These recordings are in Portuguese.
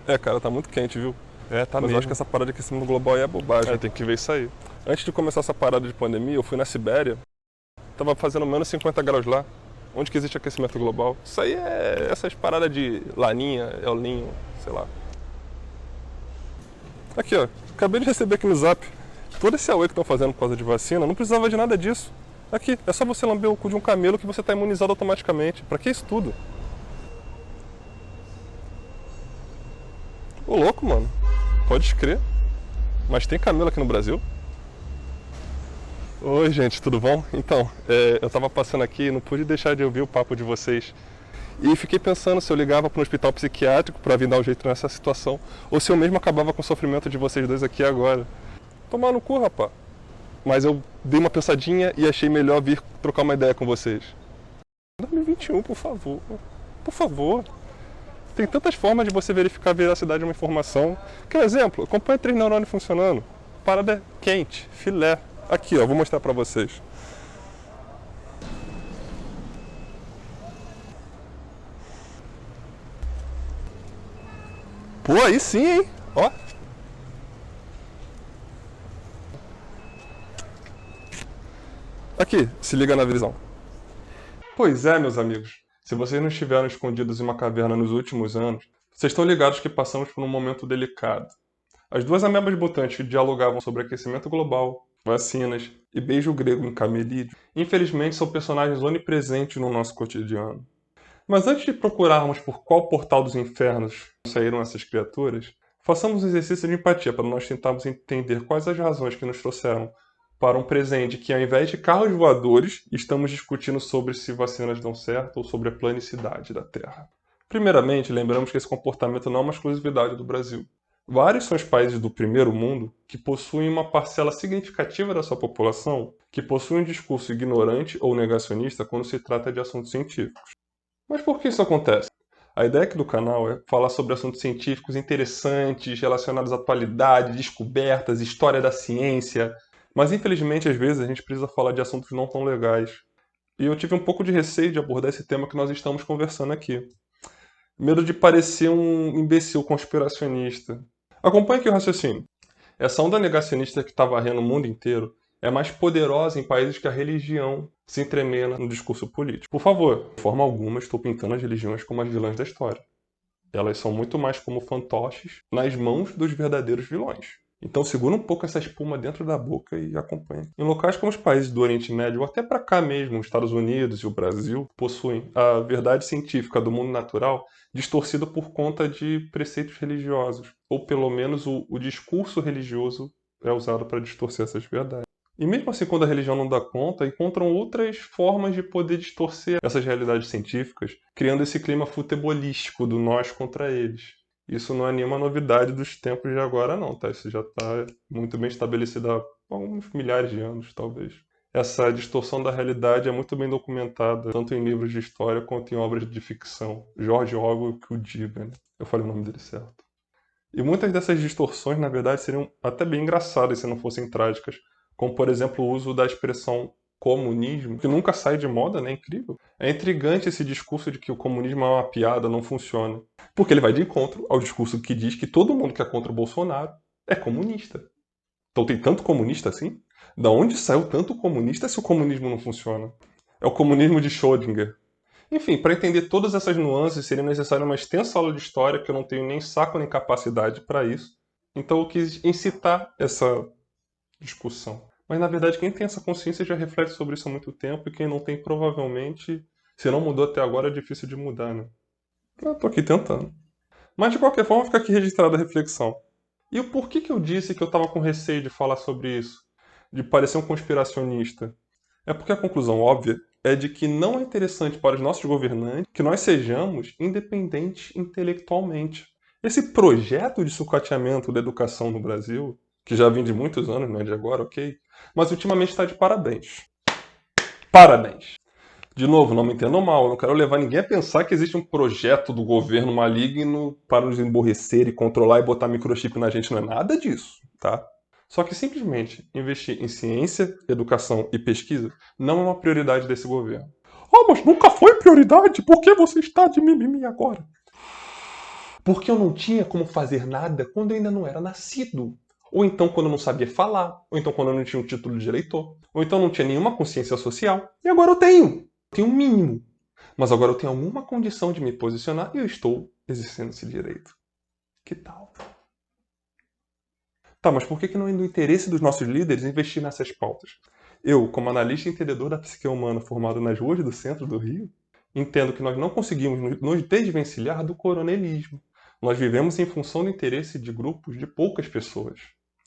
É, cara, tá muito quente, viu? É, tá Mas mesmo. eu acho que essa parada de aquecimento global aí é bobagem. É, tem que ver isso aí. Antes de começar essa parada de pandemia, eu fui na Sibéria, tava fazendo menos 50 graus lá. Onde que existe aquecimento global? Isso aí é essas paradas de Laninha, El Ninho, sei lá. Aqui, ó, acabei de receber aqui no Zap. Todo esse auê que estão fazendo por causa de vacina, não precisava de nada disso. Aqui, é só você lamber o cu de um camelo que você tá imunizado automaticamente. Pra que isso tudo? Ô louco, mano. Pode crer. Mas tem camelo aqui no Brasil? Oi, gente, tudo bom? Então, eu tava passando aqui e não pude deixar de ouvir o papo de vocês. E fiquei pensando se eu ligava para um hospital psiquiátrico para vir dar um jeito nessa situação, ou se eu mesmo acabava com o sofrimento de vocês dois aqui agora. Tomar no cu, rapá. Mas eu dei uma pensadinha e achei melhor vir trocar uma ideia com vocês. 2021, por favor. Por favor. Tem tantas formas de você verificar a veracidade de uma informação. Quer um exemplo? Acompanha 3 neurônios funcionando. Parada é quente, filé. Aqui, ó, vou mostrar pra vocês. Pô, aí sim, hein? Ó. Aqui, se liga na visão. Pois é, meus amigos. Se vocês não estiveram escondidos em uma caverna nos últimos anos, vocês estão ligados que passamos por um momento delicado. As duas amebas mutantes que dialogavam sobre aquecimento global, vacinas e beijo grego em camelídeo, infelizmente são personagens onipresentes no nosso cotidiano. Mas antes de procurarmos por qual portal dos infernos saíram essas criaturas, façamos um exercício de empatia para nós tentarmos entender quais as razões que nos trouxeram para um presente que, ao invés de carros voadores, estamos discutindo sobre se vacinas dão certo ou sobre a planicidade da Terra. Primeiramente, lembramos que esse comportamento não é uma exclusividade do Brasil. Vários são os países do primeiro mundo que possuem uma parcela significativa da sua população que possui um discurso ignorante ou negacionista quando se trata de assuntos científicos. Mas por que isso acontece? A ideia aqui do canal é falar sobre assuntos científicos interessantes, relacionados à atualidade, descobertas, história da ciência, mas infelizmente às vezes a gente precisa falar de assuntos não tão legais. E eu tive um pouco de receio de abordar esse tema que nós estamos conversando aqui. Medo de parecer um imbecil conspiracionista. Acompanhe aqui o raciocínio. Essa onda negacionista que está varrendo o mundo inteiro é mais poderosa em países que a religião se entremeia no discurso político. Por favor, de forma alguma estou pintando as religiões como as vilãs da história. Elas são muito mais como fantoches nas mãos dos verdadeiros vilões. Então segura um pouco essa espuma dentro da boca e acompanha. Em locais como os países do Oriente Médio, ou até para cá mesmo, os Estados Unidos e o Brasil, possuem a verdade científica do mundo natural distorcida por conta de preceitos religiosos. Ou pelo menos o discurso religioso é usado para distorcer essas verdades. E mesmo assim, quando a religião não dá conta, encontram outras formas de poder distorcer essas realidades científicas, criando esse clima futebolístico do nós contra eles. Isso não é nenhuma novidade dos tempos de agora, não, tá? Isso já está muito bem estabelecido há alguns milhares de anos, talvez. Essa distorção da realidade é muito bem documentada, tanto em livros de história quanto em obras de ficção. George Orwell que o diga, né? Eu falei o nome dele certo. E muitas dessas distorções, na verdade, seriam até bem engraçadas se não fossem trágicas, como, por exemplo, o uso da expressão comunismo, que nunca sai de moda, né? Incrível. É intrigante esse discurso de que o comunismo é uma piada, não funciona. Porque ele vai de encontro ao discurso que diz que todo mundo que é contra o Bolsonaro é comunista. Então tem tanto comunista assim? Da onde saiu tanto comunista se o comunismo não funciona? É o comunismo de Schrödinger. Enfim, para entender todas essas nuances seria necessário uma extensa aula de história, que eu não tenho nem saco nem capacidade para isso. Então eu quis incitar essa discussão. Mas na verdade quem tem essa consciência já reflete sobre isso há muito tempo, e quem não tem provavelmente, se não mudou até agora, é difícil de mudar, né? Eu tô aqui tentando. Mas de qualquer forma fica aqui registrada a reflexão. E o porquê que eu disse que eu estava com receio de falar sobre isso? De parecer um conspiracionista? É porque a conclusão óbvia é de que não é interessante para os nossos governantes que nós sejamos independentes intelectualmente. Esse projeto de sucateamento da educação no Brasil, que já vem de muitos anos, não é de agora, ok? Mas ultimamente está de parabéns. Parabéns! De novo, não me entendam mal, eu não quero levar ninguém a pensar que existe um projeto do governo maligno para nos emborrecer e controlar e botar microchip na gente, não é nada disso, tá? Só que simplesmente investir em ciência, educação e pesquisa não é uma prioridade desse governo. Ah, mas nunca foi prioridade, por que você está de mimimi agora? Porque eu não tinha como fazer nada quando eu ainda não era nascido. Ou então quando eu não sabia falar, ou então quando eu não tinha um título de eleitor, ou então não tinha nenhuma consciência social. E agora eu tenho. Tenho um mínimo. Mas agora eu tenho alguma condição de me posicionar e eu estou exercendo esse direito. Que tal? Tá, mas por que não é do interesse dos nossos líderes investir nessas pautas? Eu, como analista e entendedor da psique humana formado nas ruas do centro do Rio, entendo que nós não conseguimos nos desvencilhar do coronelismo. Nós vivemos em função do interesse de grupos de poucas pessoas.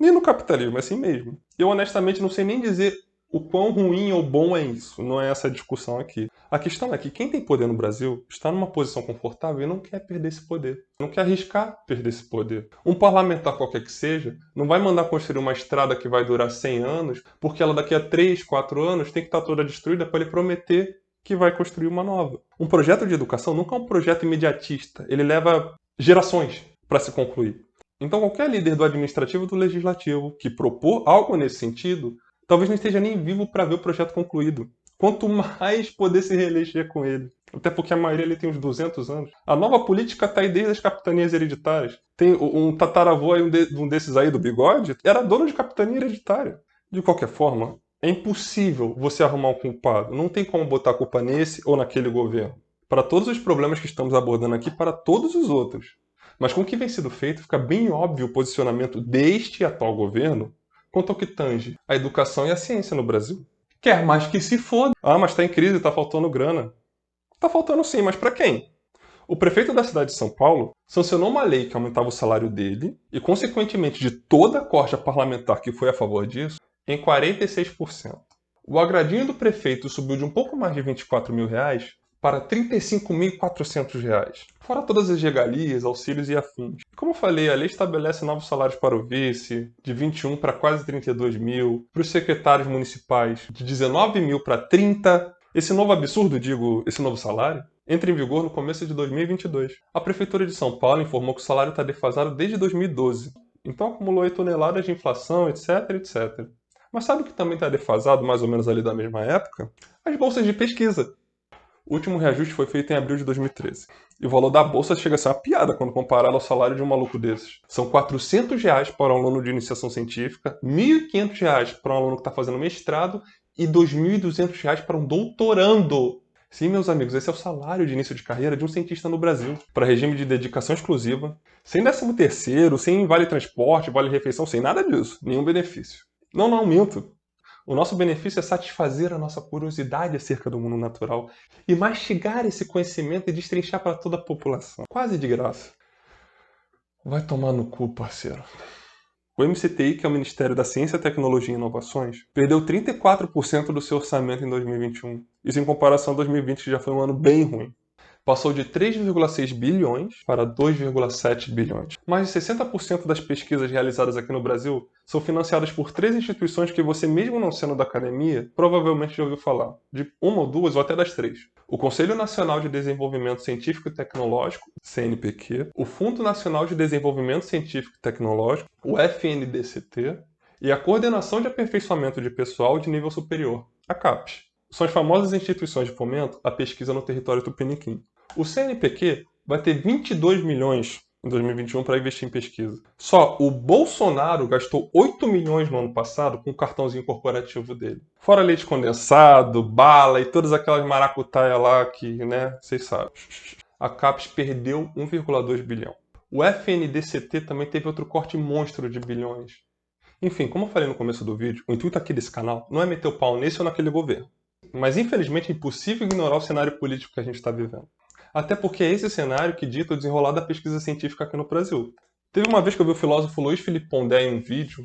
E no capitalismo é assim mesmo. Eu honestamente não sei nem dizer o quão ruim ou bom é isso. Não é essa a discussão aqui. A questão é que quem tem poder no Brasil está numa posição confortável e não quer perder esse poder. Não quer arriscar perder esse poder. Um parlamentar qualquer que seja não vai mandar construir uma estrada que vai durar 100 anos, porque ela daqui a 3, 4 anos tem que estar toda destruída para ele prometer que vai construir uma nova. Um projeto de educação nunca é um projeto imediatista. Ele leva gerações para se concluir. Então qualquer líder do administrativo ou do legislativo que propor algo nesse sentido, talvez não esteja nem vivo para ver o projeto concluído. Quanto mais poder se reeleger com ele. Até porque a maioria ali tem uns 200 anos. A nova política está aí desde as capitanias hereditárias. Tem um tataravô aí, um desses aí do bigode, era dono de capitania hereditária. De qualquer forma, é impossível você arrumar um culpado. Não tem como botar a culpa nesse ou naquele governo. Para todos os problemas que estamos abordando aqui, para todos os outros. Mas com o que vem sendo feito, fica bem óbvio o posicionamento deste atual governo quanto ao que tange a educação e a ciência no Brasil. Quer mais que se foda. Ah, mas está em crise, está faltando grana. Está faltando sim, mas para quem? O prefeito da cidade de São Paulo sancionou uma lei que aumentava o salário dele e, consequentemente, de toda a corja parlamentar que foi a favor disso, em 46%. O agradinho do prefeito subiu de um pouco mais de R$ 24.000 para R$ 35.400, fora todas as regalias, auxílios e afins. Como eu falei, a lei estabelece novos salários para o vice, de 21 para quase 32 mil, para os secretários municipais, de 19 mil para 30. Esse novo absurdo, esse novo salário, entra em vigor no começo de 2022. A Prefeitura de São Paulo informou que o salário está defasado desde 2012, então acumulou aí toneladas de inflação, etc, etc. Mas sabe o que também está defasado, mais ou menos ali da mesma época? As bolsas de pesquisa. O último reajuste foi feito em abril de 2013. E o valor da bolsa chega a ser uma piada quando comparado ao salário de um maluco desses. São R$ 400 para um aluno de iniciação científica, R$ 1.500 para um aluno que está fazendo mestrado e R$ 2.200 para um doutorando. Sim, meus amigos, esse é o salário de início de carreira de um cientista no Brasil, para regime de dedicação exclusiva, sem 13º, sem vale transporte, vale refeição, sem nada disso, nenhum benefício. Não, minto. O nosso benefício é satisfazer a nossa curiosidade acerca do mundo natural e mastigar esse conhecimento e destrinchar para toda a população. Quase de graça. Vai tomar no cu, parceiro. O MCTI, que é o Ministério da Ciência, Tecnologia e Inovações, perdeu 34% do seu orçamento em 2021. Isso em comparação a 2020, que já foi um ano bem ruim. Passou de 3,6 bilhões para 2,7 bilhões. Mais de 60% das pesquisas realizadas aqui no Brasil são financiadas por 3 instituições que você, mesmo não sendo da academia, provavelmente já ouviu falar. De uma ou duas, ou até das 3. O Conselho Nacional de Desenvolvimento Científico e Tecnológico, CNPq, o Fundo Nacional de Desenvolvimento Científico e Tecnológico, o FNDCT, e a Coordenação de Aperfeiçoamento de Pessoal de Nível Superior, a CAPES. São as famosas instituições de fomento à pesquisa no território tupiniquim. O CNPq vai ter 22 milhões em 2021 para investir em pesquisa. Só o Bolsonaro gastou 8 milhões no ano passado com o cartãozinho corporativo dele. Fora leite condensado, bala e todas aquelas maracutaias lá que, né, vocês sabem. A CAPES perdeu 1,2 bilhão. O FNDCT também teve outro corte monstro de bilhões. Enfim, como eu falei no começo do vídeo, o intuito aqui desse canal não é meter o pau nesse ou naquele governo. Mas infelizmente é impossível ignorar o cenário político que a gente está vivendo. Até porque é esse cenário que dita o desenrolar da pesquisa científica aqui no Brasil. Teve uma vez que eu vi o filósofo Luiz Felipe Pondé em um vídeo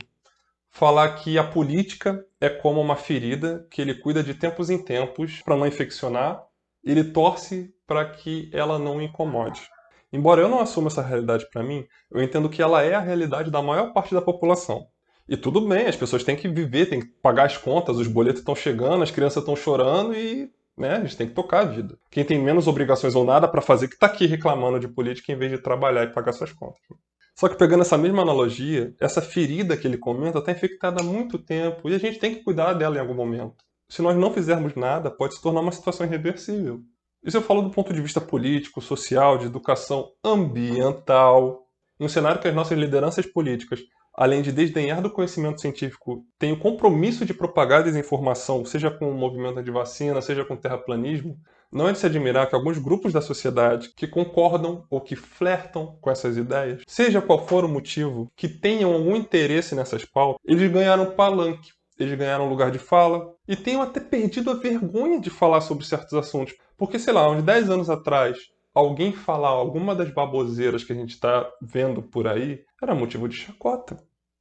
falar que a política é como uma ferida que ele cuida de tempos em tempos para não infeccionar, e ele torce para que ela não incomode. Embora eu não assuma essa realidade para mim, eu entendo que ela é a realidade da maior parte da população. E tudo bem, as pessoas têm que viver, têm que pagar as contas, os boletos estão chegando, as crianças estão chorando e, né, a gente tem que tocar a vida. Quem tem menos obrigações ou nada para fazer que está aqui reclamando de política em vez de trabalhar e pagar suas contas. Só que pegando essa mesma analogia, essa ferida que ele comenta está infectada há muito tempo e a gente tem que cuidar dela em algum momento. Se nós não fizermos nada, pode se tornar uma situação irreversível. Isso eu falo do ponto de vista político, social, de educação ambiental. Em um cenário que as nossas lideranças políticas, além de desdenhar do conhecimento científico, têm o compromisso de propagar desinformação, seja com o movimento anti-vacina, seja com o terraplanismo, não é de se admirar que alguns grupos da sociedade que concordam ou que flertam com essas ideias, seja qual for o motivo, que tenham algum interesse nessas pautas, eles ganharam palanque, eles ganharam lugar de fala e tenham até perdido a vergonha de falar sobre certos assuntos. Porque, sei lá, uns 10 anos atrás, alguém falar alguma das baboseiras que a gente está vendo por aí era motivo de chacota.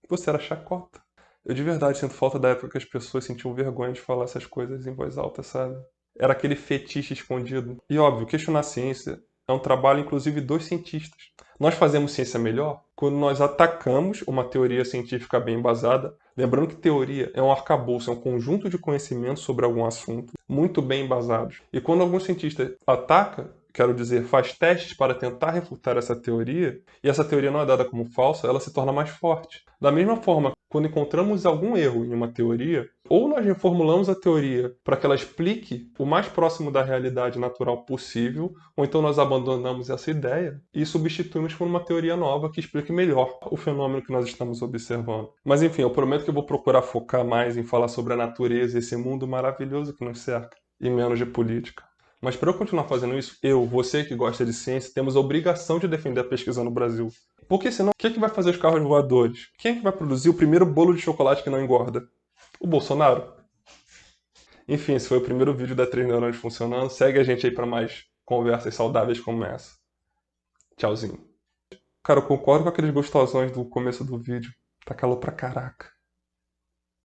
Você era chacota. Eu de verdade sinto falta da época que as pessoas sentiam vergonha de falar essas coisas em voz alta, sabe? Era aquele fetiche escondido. E óbvio, questionar a ciência é um trabalho, inclusive, dos cientistas. Nós fazemos ciência melhor quando nós atacamos uma teoria científica bem embasada. Lembrando que teoria é um arcabouço, é um conjunto de conhecimentos sobre algum assunto, muito bem embasados. E quando algum cientista ataca, quero dizer, faz testes para tentar refutar essa teoria, e essa teoria não é dada como falsa, ela se torna mais forte. Da mesma forma, quando encontramos algum erro em uma teoria, ou nós reformulamos a teoria para que ela explique o mais próximo da realidade natural possível, ou então nós abandonamos essa ideia e substituímos por uma teoria nova que explique melhor o fenômeno que nós estamos observando. Mas enfim, eu prometo que eu vou procurar focar mais em falar sobre a natureza e esse mundo maravilhoso que nos cerca, e menos de política. Mas para eu continuar fazendo isso, eu, você que gosta de ciência, temos a obrigação de defender a pesquisa no Brasil. Porque senão, quem é que vai fazer os carros voadores? Quem é que vai produzir o primeiro bolo de chocolate que não engorda? O Bolsonaro? Enfim, esse foi o primeiro vídeo da 3 Neurônios Funcionando. Segue a gente aí para mais conversas saudáveis como essa. Tchauzinho. Cara, eu concordo com aqueles gostosões do começo do vídeo. Tá calor pra caraca.